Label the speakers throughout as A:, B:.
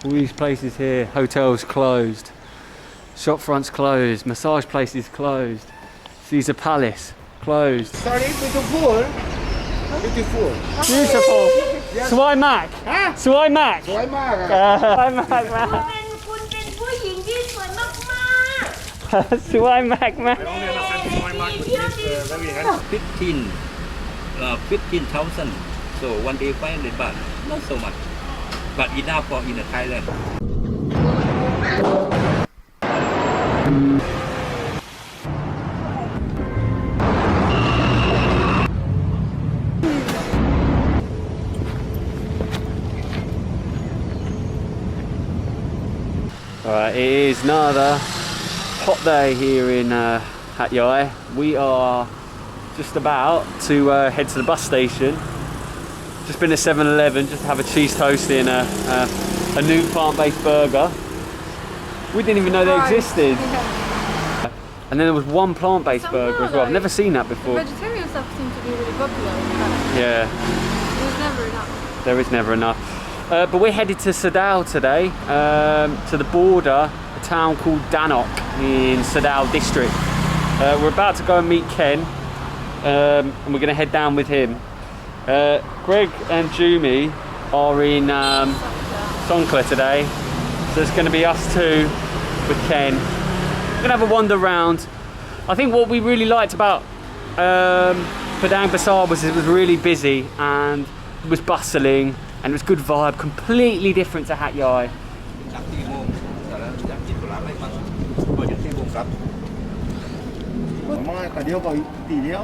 A: All these places here, hotels closed, shop fronts closed, massage places closed, Caesar Palace closed.
B: Sorry, beautiful. Beautiful.
A: Beautiful. Swai Mac.
B: Huh?
A: Swai Mac.
B: สวยมาก
A: Swai Mac มา
C: คุณเป็นผู้หญิงที่สวยมาก
A: Swai Mac มา
D: 15,000. So one day 500 baht. Not so much, but enough for in Thailand.
A: Alright, it is another hot day here in Hat Yai. We are just about to head to the bus station. Just been to 7-Eleven just to have a cheese toast in a new plant-based burger. We didn't even know they existed.
E: Yeah.
A: And then there was one plant-based
E: Somehow,
A: burger as well. I've
E: like,
A: never seen that before.
E: Vegetarian stuff seems to be really popular, but
A: Yeah,
E: there's never enough.
A: there is never enough. But we're headed to Sadao today, to the border, a town called Dannok in Sadao district. We're about to go and meet Ken, and we're going to head down with him. Greg and Jumi are in Songkhla today, so it's going to be us two with Ken. We're going to have a wander around. I think what we really liked about Padang Besar was it was really busy and it was bustling and it was good vibe, completely different to Hat Yai.
B: มาแต่เดียวก็ตีเดียว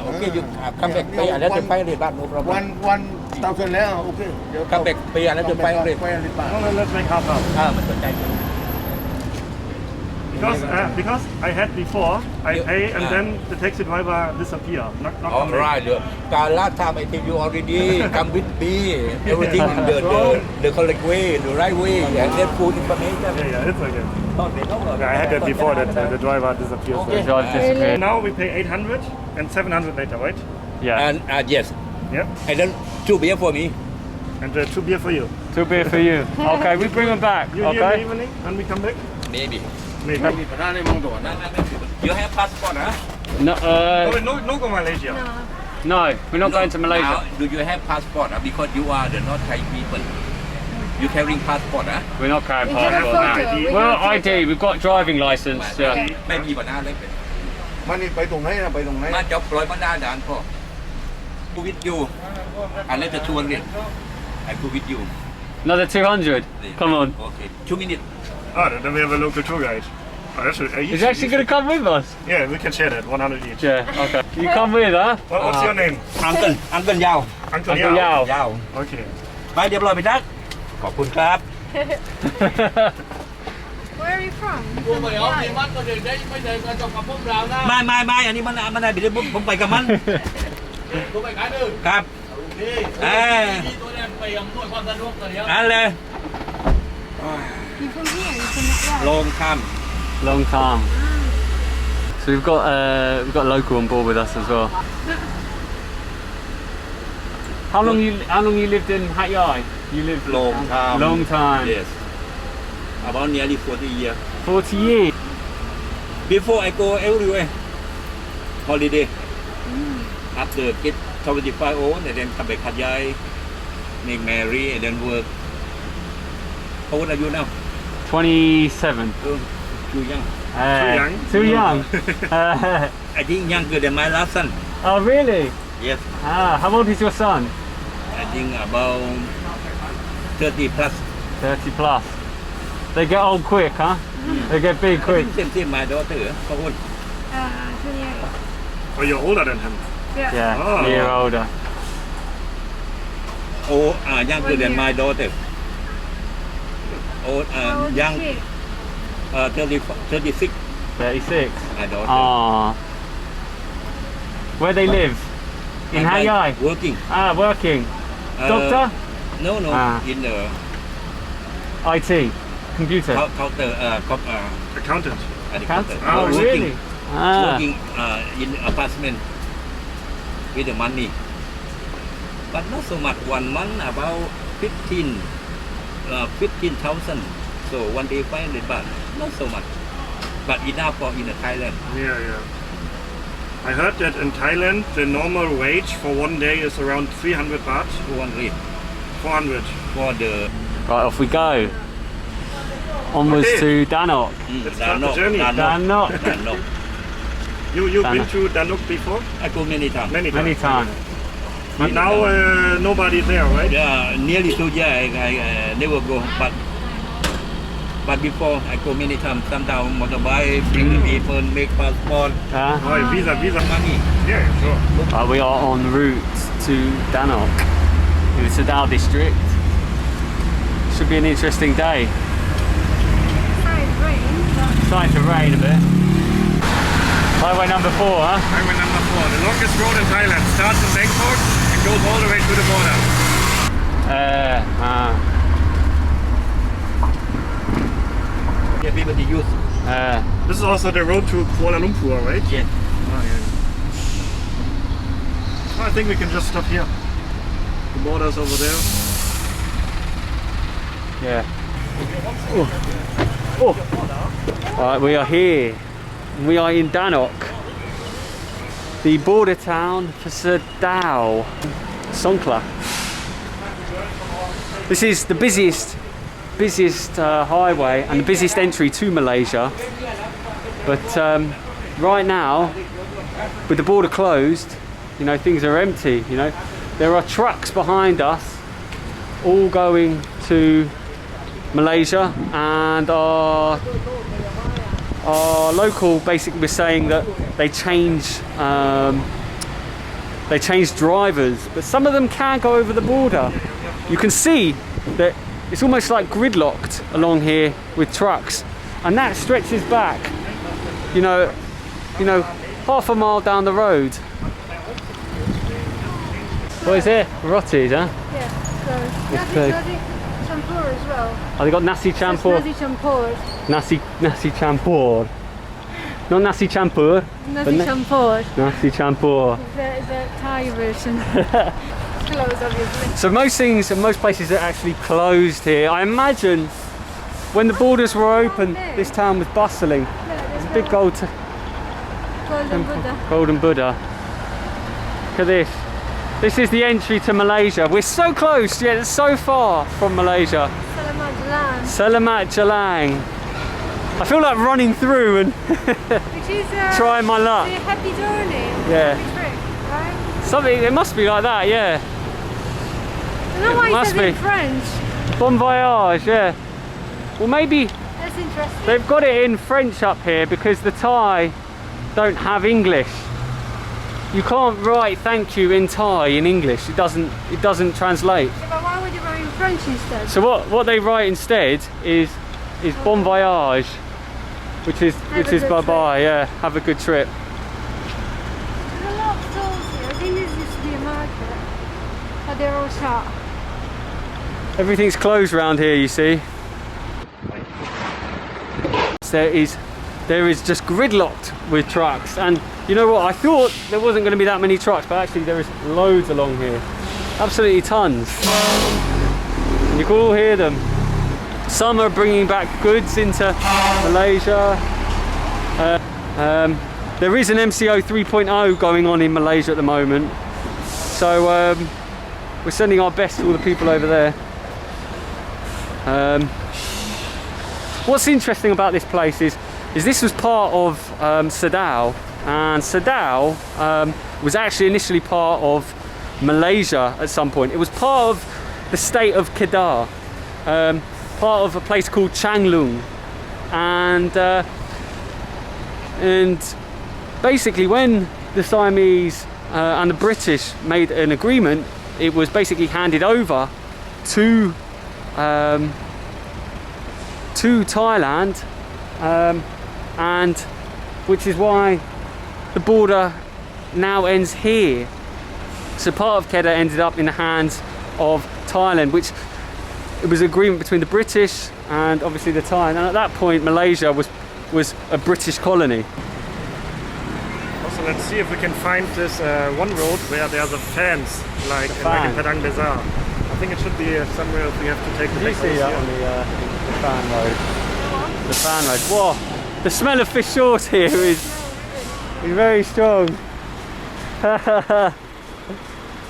D: Okay, you come back pay another 500 baht, no problem.
B: วันเตาเสร็จแล้วโอเคเดี๋ยว
D: Come back pay another 500.
B: 500 บาท
F: Let's make half half.
D: มันสนใจ
F: Because I had before, I pay and then the taxi driver disappear. Not
D: All right, last time I think you already come with me. Everything in the correct way, the right way, and then full information.
F: Yeah, it's okay. Yeah, I had that before that the driver disappears.
A: The drive disappeared.
F: Now we pay 800 and 700 later, right?
A: Yeah,
D: And yes,
F: Yeah.
D: and then 2 beer for me.
F: And 2 beer for you.
A: 2 beer for you. Okay, we bring them back.
F: You here in the
A: Okay.
F: evening when we come back?
D: Maybe.
F: Maybe.
B: มีประธานในมองตัวนะ
D: You have passport, huh?
A: No,
F: No go Malaysia.
A: no, we're not going to Malaysia.
D: Now, do you have passport? Because you are the not Thai people. You carrying passport, huh?
A: We're not carrying
E: We have
A: passport
E: photo.
A: now. Well, ID. We've got driving license. Yeah.
D: ไม่มีปัญหาเลย
B: มันนี่ไปตรงไหนนะไปตรงไหน
D: มาจบร้อยบรรดาด่านพ่อ Go with you. I let the 200. I go with you.
A: Another 200. Come on.
D: Okay. 2 minutes.
F: Oh, then we have a local tour guide. Oh, that's
A: Is he actually going to come with us?
F: Yeah, we can share that. 100 each.
A: Yeah. Okay. You come with, huh?
F: What's your name?
D: Uncle Yao.
F: Uncle
A: Uncle
F: Yao.
A: Yao.
D: Yao.
F: Okay.
D: ไปเรียบร้อยไปนักขอบคุณครับ
E: Where are you from?
D: ไม่อันนี้มันได้ไปเลยผมไปกับมันครับอันเลย
E: You from here? You from Hat Yai?
D: ลงค
A: Long time. So we've got a local on board with us as well. How long you lived in Hat Yai? You lived
D: ำลงคำ
A: long time.
D: Yes. About nearly 40 years.
A: 40 years.
D: Before I go everywhere. Holiday. After get 75 old and then come back Hat Yai, make marry and then work. How old are you now?
A: 27.
D: Too young.
F: Too young?
A: Too young.
D: I think younger than my last son.
A: Oh really?
D: Yes.
A: How old is your son?
D: I think about 30 plus.
A: 30 plus. They get old quick, huh? They get big quick.
D: Same my daughter. How old?
E: 28.
F: Oh, you're older than him.
E: Yeah.
A: Yeah,
F: Oh.
A: a year older.
D: Oh, younger than my daughter. Oh,
E: How old
D: young,
E: is she?
D: 36.
A: 36.
D: My daughter.
A: Ah. Where they live? In Hat Yai?
D: Working.
A: Working. Doctor?
D: No.
A: Ah.
D: In the
A: IT? Computer?
D: counter.
F: Accountant.
A: Accountant?
F: Oh,
A: Oh, really?
D: Working in apartment with the money. But not so much. 1 month about 15 15,000. So one day 500 baht, not so much, but enough for in Thailand.
F: Yeah. I heard that in Thailand the normal wage for one day is around 300 baht.
D: 400
F: 400.
D: for the
A: Right, off we go. Onwards
F: Okay.
A: to Dannok.
F: Let's start the journey.
A: Dannok.
D: Dannok.
F: You've been
A: Dannok.
F: to Danok before?
D: I go many times.
F: Many
A: Many
F: times.
A: times.
F: But now nobody there, right?
D: Yeah, nearly 2 years I never go, but before I go many times. Sometimes motorbike, bring the people, make passport,
F: Oh, visa.
D: money.
F: Yeah, sure.
A: We are en route to Dannok in the Sadao district. Should be an interesting day.
E: Side rain, but
A: Starting to rain a bit. Highway number 4, huh?
F: Highway number 4, the longest road in Thailand. Starts in Bangkok and goes all the way to the border.
D: Yeah, people to use.
F: This is also the road to Kuala Lumpur, right?
D: Yeah.
F: Oh, yeah. I think we can just stop here. The border's over there.
A: Yeah. Oh. Right, we are here. We are in Dannok, the border town for Sadao, Songkhla. This is the busiest highway and the busiest entry to Malaysia. But right now, with the border closed, you know, things are empty. You know, there are trucks behind us, all going to Malaysia, and our local basically was saying that they change drivers, but some of them can go over the border. You can see that it's almost like gridlocked along here with trucks, and that stretches back, you know, half a mile down the road. What is it? Rotis, huh?
E: yeah.
A: It's
E: So nasi campur as well.
A: Oh, they got nasi campur.
E: Nasi campur.
A: Nasi campur. Not nasi campur.
E: Nasi campur.
A: Nasi campur.
E: The Thai version. Close, obviously.
A: So most things and most places are actually closed here. I imagine when the borders were open, this town was bustling. There's a big
E: Golden Buddha.
A: golden Buddha. Look at this. This is the entry to Malaysia. We're so close, yet it's so far from Malaysia.
E: Selamat Jalan.
A: Selamat Jalan. I feel like running through and
E: Which is
A: trying my luck.
E: a happy journey.
A: Yeah.
E: Happy trip, right?
A: Something, it must be like that, yeah.
E: I don't know why it
A: must
E: says in
A: be.
E: French.
A: Bon voyage, yeah. Well, maybe
E: That's interesting.
A: they've got it in French up here because the Thai don't have English. You can't write thank you in Thai in English. It doesn't translate.
E: Yeah, but why would you write in French instead?
A: So what they write instead is bon voyage, which is
E: a good
A: bye bye. Yeah, have a good trip.
E: There's a lot of stalls here. I think this used to be a market, but they're all shut.
A: Everything's closed around here, you see. There is just gridlocked with trucks, and you know what? I thought there wasn't going to be that many trucks, but actually there is loads along here. Absolutely tons. And you can all hear them. Some are bringing back goods into Malaysia. There is an MCO 3.0 going on in Malaysia at the moment, so we're sending our best to all the people over there. What's interesting about this place is this was part of Sadao, and Sadao was actually initially part of Malaysia at some point. It was part of the state of Kedah, part of a place called Changlung, and basically when the Siamese and the British made an agreement, it was basically handed over to Thailand, and which is why the border now ends here. So part of Kedah ended up in the hands of Thailand, which it was an agreement between the British and obviously the Thai, and at that point Malaysia was a British colony.
F: Also, let's see if we can find this one road where there's a fence, like in
A: fan.
F: Padang Besar. A think it should be somewhere if we have to take the
A: Did you
F: back
A: see
F: roads
A: that
F: here.
A: on the fan road? The fan road. Whoa! The smell of fish sauce here is very strong.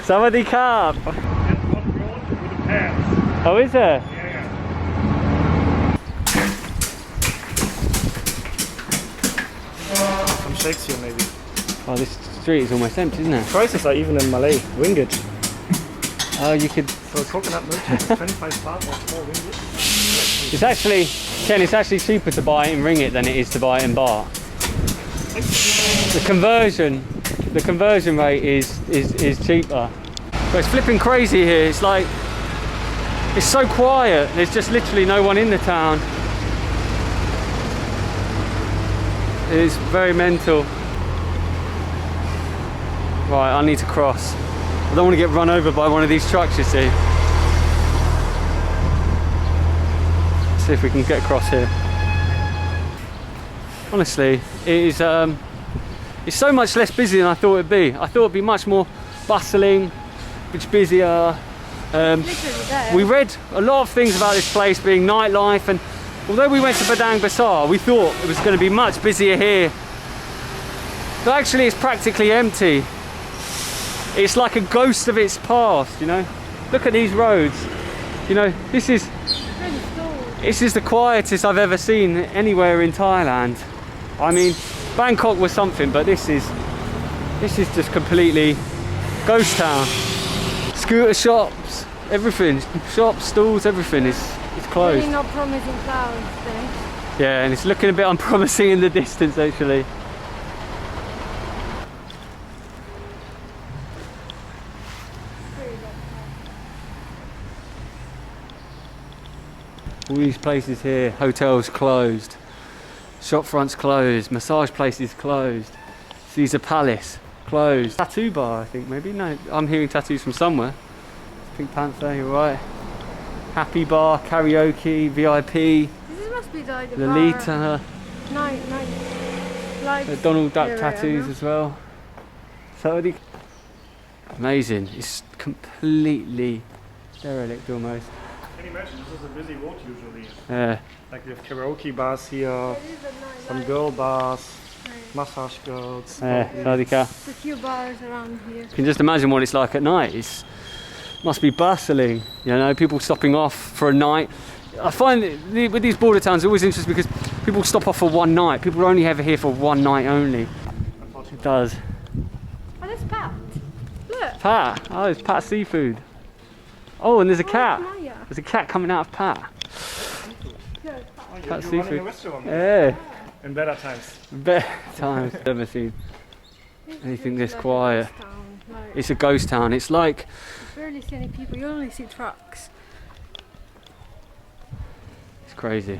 A: Sawadee Krap.
F: There's one road with a path.
A: Oh, is there?
F: Yeah. Some shakes here maybe.
A: Oh, this street is almost empty, isn't it?
F: Prices are even in Malay, ringgit.
A: Oh, you could.
F: So coconut milk is 25 baht or 4 ringgit.
A: It's actually, Ken, it's actually cheaper to buy it in ringgit than it is to buy it in baht. The conversion rate is cheaper. But it's flipping crazy here. It's like, it's so quiet. There's just literally no one in the town. It's very mental. Right, I need to cross. I don't want to get run over by one of these trucks, you see. Let's see if we can get across here. Honestly, it is. It's so much less busy than I thought it'd be. I thought it'd be much more bustling, much busier. We read a lot of things about this place being nightlife, and although we went to Padang Besar, we thought it was going to be much busier here. But actually, it's practically empty. It's like a ghost of its past, you know. Look at these roads. You know, this is the quietest I've ever seen anywhere in Thailand. I mean, Bangkok was something, but this is just completely ghost town. Scooter shops, everything, shops, stalls, everything is closed.
E: Really not promising clouds then.
A: Yeah, and it's looking a bit unpromising in the distance actually. All these places here, hotels closed, shop fronts closed, massage places closed, Caesar Palace closed, tattoo bar I think maybe, no, I'm hearing tattoos from somewhere. Pink Panther, you're right. Happy Bar, karaoke, VIP,
E: This must be like the
A: Lolita,
E: night, like
A: Donald Duck
E: area,
A: tattoos
E: no?
A: as well. So amazing, it's completely derelict almost.
F: Can you imagine, this is a busy road usually.
A: Yeah.
F: Like we have karaoke bars here, some girl bars, massage girls.
A: Sawadee Krap.
E: a few bars around here.
A: You can just imagine what it's like at night. It must be bustling, you know, people stopping off for a night. I find that with these border towns, it's always interesting because people stop off for one night. People are only ever here for one night only. It does.
E: Oh, that's Pat. Look.
A: Pat. Oh, it's Pat Seafood. Oh, and there's a cat.
E: Maya.
A: There's a cat coming out of Pat.
F: Oh, you're
A: That's
F: running
A: seafood.
F: a restaurant.
A: Yeah.
F: In better times.
A: Better times. Never seen anything this
E: Like a
A: quiet.
E: ghost town, like,
A: It's a ghost town. It's like,
E: you barely see any people, you only see trucks.
A: it's crazy.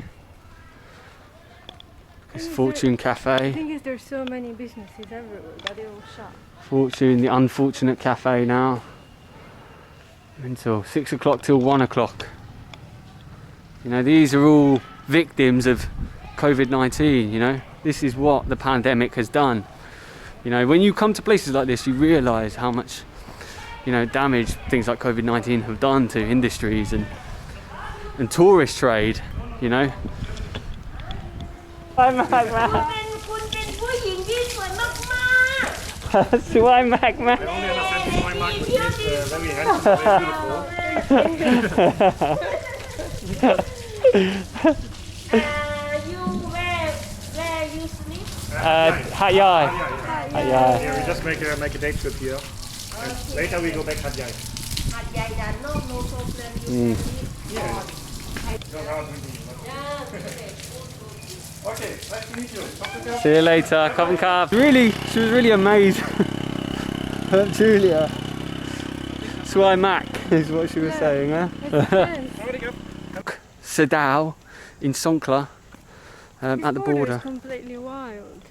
A: It's
E: And
A: Fortune
E: The
A: Cafe.
E: thing is, there's so many businesses everywhere, but they're all shut.
A: Fortune, the unfortunate cafe now. Until 6 o'clock till 1 o'clock. You know, these are all victims of COVID-19, you know. This is what the pandemic has done. You know, when you come to places like this, you realise how much, you know, damage things like COVID-19 have done to industries and tourist trade, you know. สวยมาก
C: คุณเป็นผู้หญิงที่สวยมาก
A: สวยมาก
F: I only understand soy mark, which means very handsome, very beautiful.
C: You where you sleep?
A: Hat Yai.
F: Hat Yai.
A: Yeah.
F: Yeah, we just make a day trip here. And later we go back Hat Yai.
C: Hat Yai, Dannok, no problem. You can
F: Yeah.
C: sleep.
F: Okay, nice to meet you.
A: See you later. Come and come. Really, she was really amazed. Julia. Swai Mac is what she was saying, huh? Sadao in Songkhla, at the border.
E: It's completely wild.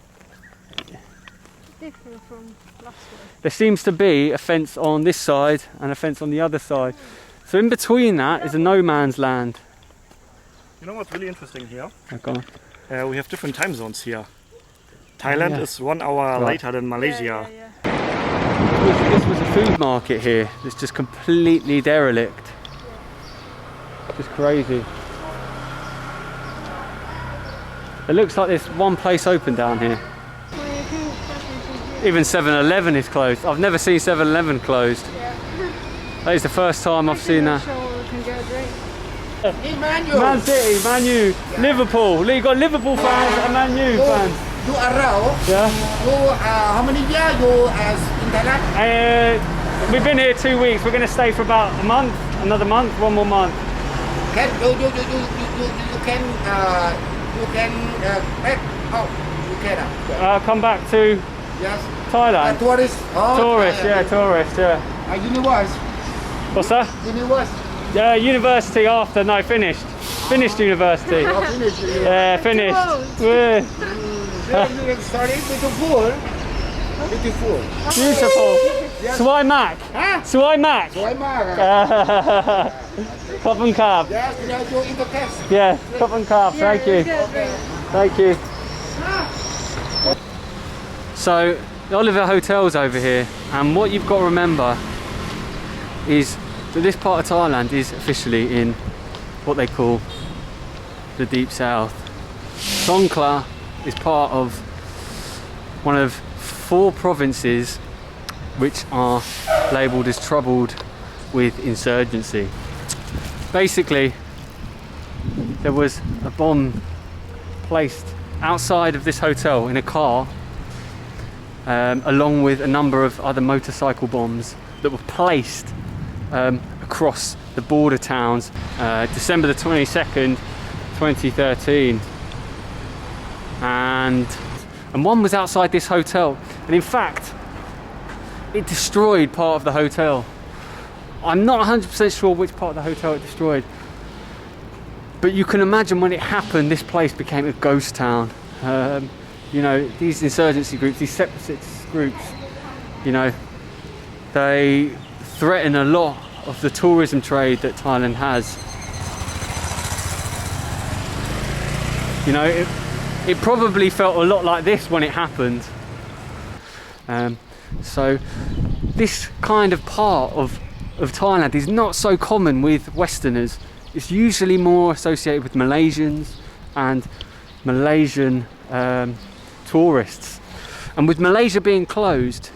E: Different from last one.
A: There seems to be a fence on this side and a fence on the other side. So in between that is a no man's land.
F: You know what's really interesting here?
A: Oh, go on.
F: We have different time zones here. Thailand
A: yeah.
F: is 1 hour later than Malaysia.
E: Yeah.
A: This was a food market here. It's just completely derelict. Just crazy. It looks like there's one place open down here. Even 7-Eleven is closed. I've never seen 7-Eleven closed. That is the first time I've seen that. Man City, Man U, Liverpool. You got Liverpool fans and Man U fans.
B: You around?
A: Yeah.
B: You how many years you as in Thailand?
A: We've been here 2 weeks. We're going to stay for about a month, another month, one more month.
B: Can you can back out? You can.
A: Come back to
B: Yes.
A: Thailand.
B: Tourist. Oh,
A: Tourist, yeah, tourist, yeah.
B: University.
A: What's that?
B: University.
A: Yeah, university after. No, finished. Finished university.
B: Finish.
A: Yeah, finished. Yeah.
B: Sorry, beautiful. Beautiful.
A: Beautiful. Swai Mac.
B: Huh?
A: Swai Mac.
B: Why Mark?
A: Cup and cab.
B: Yes, you in the test.
A: Yeah, cup and cab. Thank you. Thank you. So, the Oliver Hotel's over here, and what you've got to remember is that this part of Thailand is officially in what they call the Deep South. Songkhla is part of one of 4 provinces which are labelled as troubled with insurgency. Basically, there was a bomb placed outside of this hotel in a car, along with a number of other motorcycle bombs that were placed across the border towns December the 22nd, 2013. And one was outside this hotel, and in fact it destroyed part of the hotel. I'm not 100% sure which part of the hotel it destroyed, but you can imagine when it happened, this place became a ghost town. You know, these insurgency groups, these separatist groups, you know, they threaten a lot of the tourism trade that Thailand has. You know, it probably felt a lot like this when it happened. So this kind of part of Thailand is not so common with Westerners. It's usually more associated with Malaysians and Malaysian tourists. And with Malaysia being closed,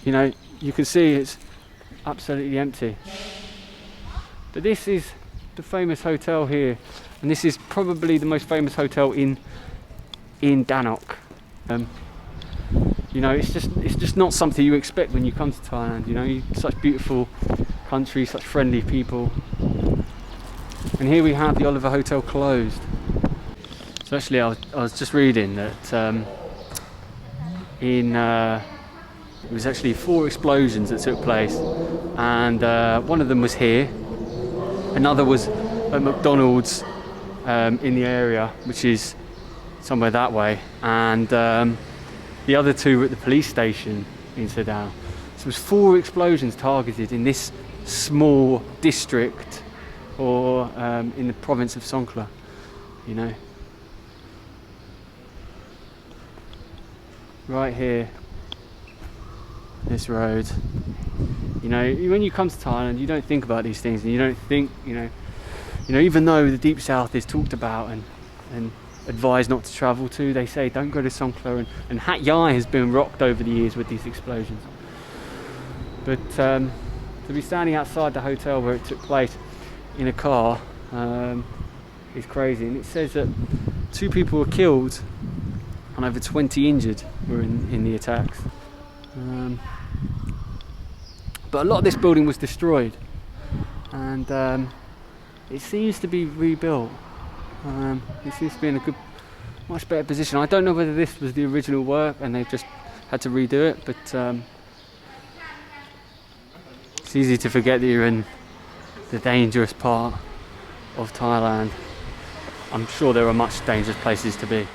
A: you know, you can see it's absolutely empty. But this is the famous hotel here, and this is probably the most famous hotel in Dannok. You know, it's just not something you expect when you come to Thailand. You know, such beautiful country, such friendly people. And here we have the Oliver Hotel closed. So actually, I was just reading that it was actually 4 explosions that took place, and one of them was here. Another was at McDonald's in the area, which is somewhere that way, and the other 2 were at the police station in Sadao. So it was 4 explosions targeted in this small district, or in the province of Songkhla, you know. Right here, this road. You know, when you come to Thailand, you don't think about these things, and you don't think, you know, even though the Deep South is talked about and advised not to travel to, they say don't go to Songkhla, and Hat Yai has been rocked over the years with these explosions. But to be standing outside the hotel where it took place in a car is crazy, and it says that 2 people were killed and over 20 injured were in the attacks. But a lot of this building was destroyed, and it seems to be rebuilt. It seems to be in a much better position. I don't know whether this was the original work and they've just had to redo it, but it's easy to forget that you're in the dangerous part of Thailand. I'm sure there are much dangerous places to be.